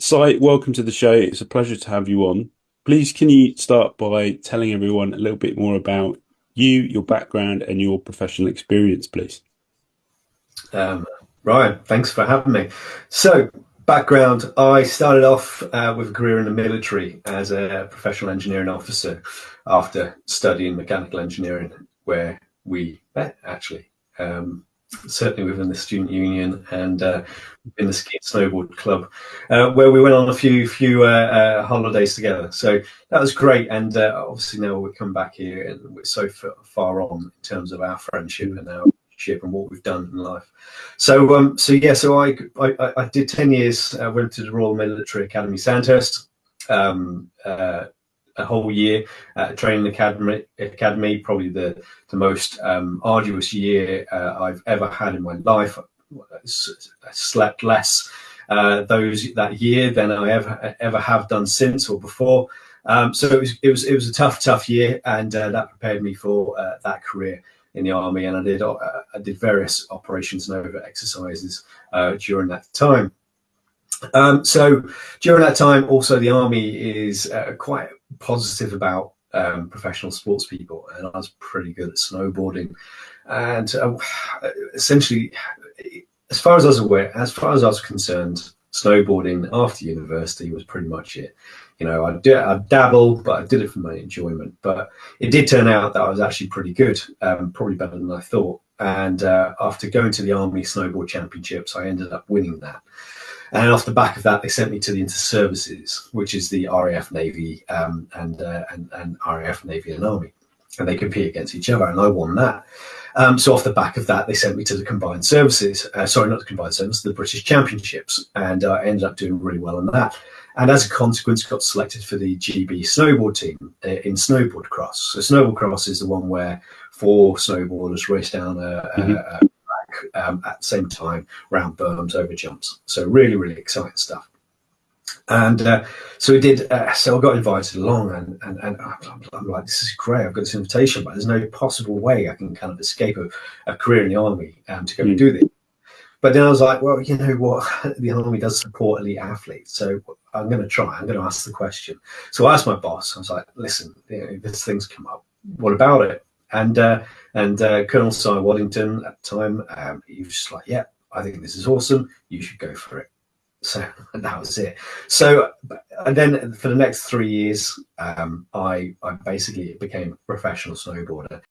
Si, welcome to the show. It's a pleasure to have you on. Please, can you start by telling everyone a little bit more about you, your background, and your professional experience, please? Um, Ryan, thanks for having me. So, background, I started off with a career in the military as a professional engineering officer after studying mechanical engineering, where we met actually, certainly within the student union and in the ski and snowboard club, where we went on a few holidays together. So that was great. And obviously now we come back here and we're so far on in terms of our friendship and our relationship and what we've done in life. So I did 10 years. I went to the Royal Military Academy Sandhurst. A whole year training academy, probably the most arduous year I've ever had in my life. I slept less that year than I ever have done since or before. So it was a tough year, and that prepared me for that career in the army. And I did various operations and over exercises during that time. So during that time, also the army is quite positive about professional sports people, and I was pretty good at snowboarding. And essentially, as far as I was aware, as far as I was concerned, snowboarding after university was pretty much it. You know, I dabbled, but I did it for my enjoyment. But it did turn out that I was actually pretty good, probably better than I thought. And after going to the Army Snowboard Championships, I ended up winning that. And off the back of that, they sent me to the Inter-Services, which is the RAF Navy and RAF Navy and Army, and they compete against each other, and I won that. So off the back of that, they sent me to the Combined Services. Sorry, not the Combined Services, the British Championships, and I ended up doing really well on that. And as a consequence, got selected for the GB snowboard team in snowboard cross. So snowboard cross is the one where four snowboarders race down a at the same time, round berms, over jumps. So really exciting stuff. And so we did. So I got invited along, and I'm like, this is great. I've got this invitation, but there's no possible way I can kind of escape a career in the army to go and do this. But then I was like, well, you know what? The army does support elite athletes, so I'm going to try. I'm going to ask the question. So I asked my boss. I was like, listen, this thing's come up. What about it? And Colonel Cy Waddington at the time, he was just like, yeah, I think this is awesome. You should go for it. So that was it. So, and then for the next 3 years, I basically became a professional snowboarder.